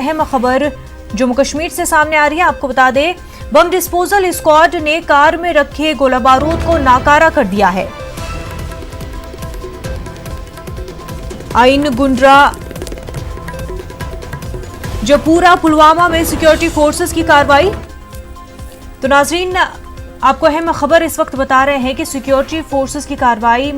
अहम खबर जम्मू कश्मीर से सामने आ रही है। आपको बता दें, बम डिस्पोजल स्क्वाड ने कार में रखे गोला बारूद को नाकारा कर दिया है। आइन गुंड्रा जपूरा पुलवामा में सिक्योरिटी फोर्सेस की कार्रवाई। तो नाजरीन, आपको अहम खबर इस वक्त बता रहे हैं कि सिक्योरिटी फोर्सेस की कार्रवाई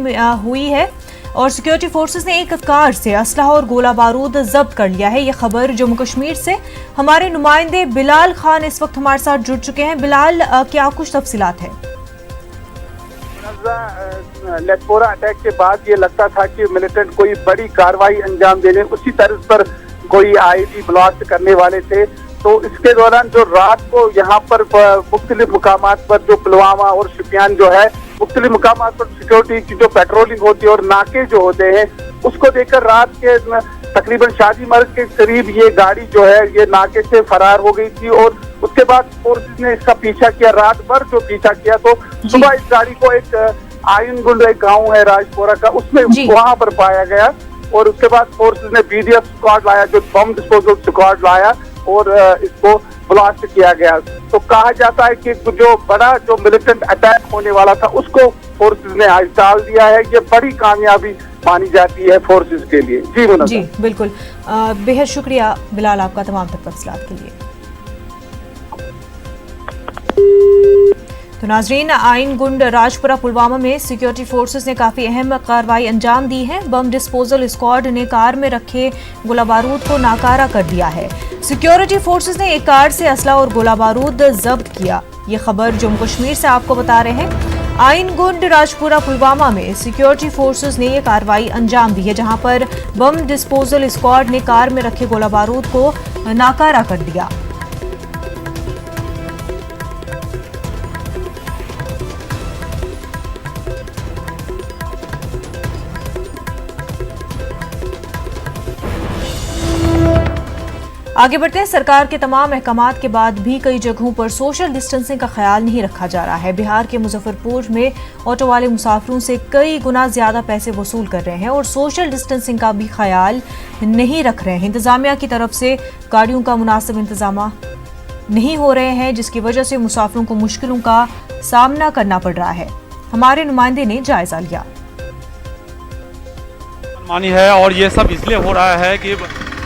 हुई है और सिक्योरिटी फोर्सेस ने एक कार से असलहा और गोला बारूद जब्त कर लिया है। ये खबर जम्मू कश्मीर से हमारे नुमाइंदे बिलाल खान इस वक्त हमारे साथ जुड़ चुके हैं। बिलाल, क्या कुछ तफसीलात है? लेथपोरा अटैक के बाद ये लगता था कि मिलिटेंट कोई बड़ी कार्रवाई अंजाम देने, उसी तर्ज पर कोई आईडी ब्लास्ट करने वाले थे। तो इसके दौरान जो रात को यहाँ पर मुख्तलिफ मुकामात पर जो पुलवामा और शोपियान जो है, मुख्तलिफ मुकामात पर सिक्योरिटी की जो पेट्रोलिंग होती है और नाके जो होते हैं, उसको देखकर रात के तकरीबन शादी मर्ग के करीब ये गाड़ी जो है ये नाके से फरार हो गई थी। और उसके बाद फोर्सेस ने इसका पीछा किया, रात भर जो पीछा किया। तो सुबह इस गाड़ी को एक आइन गुंड एक गाँव है राजपोरा का, उसमें वहां पर पाया गया। और उसके बाद फोर्सेस ने बीडीएफ स्क्वाड लाया, जो बम डिस्पोजल स्क्वाड लाया और इसको ब्लास्ट किया गया। तो कहा जाता है कि जो बड़ा जो मिलिटेंट अटैक होने वाला था उसको फोर्सेस ने आज टाल दिया है। ये बड़ी कामयाबी मानी जाती है फोर्सेस के लिए। जी मुनव्वर। जी बिल्कुल, बेहद शुक्रिया बिलाल आपका तमाम तफसीलात के लिए। तो नाजरीन, आइन गुंड राजपुरा पुलवामा में सिक्योरिटी फोर्सेस ने काफ़ी अहम कार्रवाई अंजाम दी है। बम डिस्पोजल स्क्वाड ने कार में रखे गोला बारूद को नाकारा कर दिया है। सिक्योरिटी फोर्सेस ने एक कार से असला और गोला बारूद जब्त किया। ये खबर जम्मू कश्मीर से आपको बता रहे हैं। आइन गुंड राजपुरा पुलवामा में सिक्योरिटी फोर्सेस ने ये कार्रवाई अंजाम दी है, जहां पर बम डिस्पोजल स्क्वाड ने कार में रखे गोला बारूद को नाकारा कर दिया। आगे बढ़ते हैं। सरकार के तमाम अहकामात के बाद भी कई जगहों पर सोशल डिस्टेंसिंग का ख्याल नहीं रखा जा रहा है। बिहार के मुजफ्फरपुर में ऑटो वाले मुसाफिरों से कई गुना ज्यादा पैसे वसूल कर रहे हैं और सोशल डिस्टेंसिंग का भी ख्याल नहीं रख रहे हैं। इंतजामिया की तरफ से गाड़ियों का मुनासिब इंतजाम नहीं हो रहे हैं, जिसकी वजह से मुसाफिरों को मुश्किलों का सामना करना पड़ रहा है। हमारे नुमाइंदे ने जायजा लिया। मानी है और ये सब इसलिए हो रहा है कि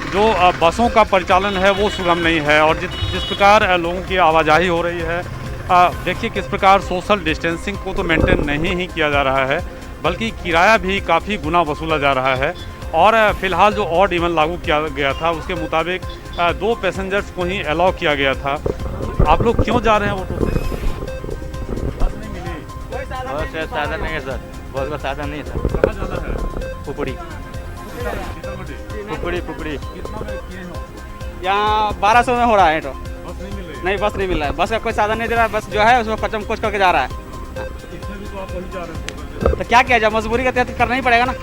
जो बसों का परिचालन है वो सुगम नहीं है और जिस प्रकार लोगों की आवाजाही हो रही है, देखिए किस प्रकार सोशल डिस्टेंसिंग को तो मेंटेन नहीं ही किया जा रहा है, बल्कि किराया भी काफ़ी गुना वसूला जा रहा है। और फिलहाल जो ऑड इवन लागू किया गया था उसके मुताबिक 2 पैसेंजर्स को ही अलाउ किया गया था। आप लोग क्यों जा रहे हैं ऑटो से? बस नहीं मिली? बस साधन नहीं है सर, बस का साधन नहीं है सर। कहाँ जाना है? पुपड़ी पुपड़ी कितना में किए हो? यहाँ 1200 में हो रहा है। तो बस नहीं मिल रही? नहीं, बस नहीं मिल रहा है। बस का कोई साधन नहीं दे रहा है। बस जो है उसमें कचम कुछ करके जा रहा है। इसमें भी तो आप वही जा रहे हो। तो क्या किया जाए, मजबूरी का तहत करना ही पड़ेगा ना,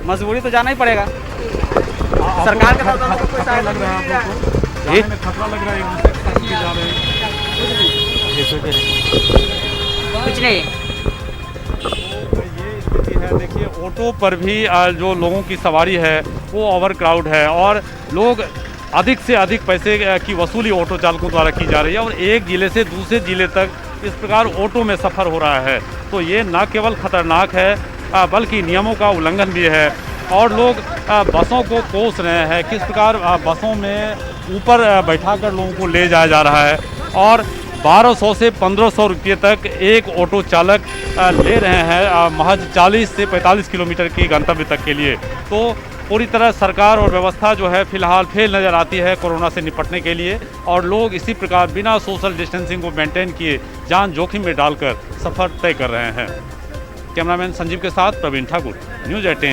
मजबूरी तो जाना ही पड़ेगा। सरकार के तरफ से कोई सहायता लग रहा है नहीं है। आपको? जाने में खतरा लग रहा है, एक दूसरे के साथ भी जा रहे हैं। कुछ नहीं। ये स्थिति है। देखिए ऑटो पर भी जो लोगों की सवारी है वो ओवर क्राउड है और लोग अधिक से अधिक पैसे की वसूली ऑटो चालकों द्वारा की जा रही है और एक ज़िले से दूसरे ज़िले तक इस प्रकार ऑटो में सफ़र हो रहा है। तो ये न केवल ख़तरनाक है बल्कि नियमों का उल्लंघन भी है। और लोग बसों को कोस रहे हैं, किस प्रकार बसों में ऊपर बैठाकर लोगों को ले जाया जा रहा है और 1200 से 1500 रुपये तक एक ऑटो चालक ले रहे हैं महज 40 से 45 किलोमीटर की गंतव्य तक के लिए। तो पूरी तरह सरकार और व्यवस्था जो है फिलहाल फेल नज़र आती है कोरोना से निपटने के लिए और लोग इसी प्रकार बिना सोशल डिस्टेंसिंग को मेंटेन किए जान जोखिम में डालकर सफ़र तय कर रहे हैं। कैमरामैन संजीव के साथ प्रवीण ठाकुर, न्यूज़ 18।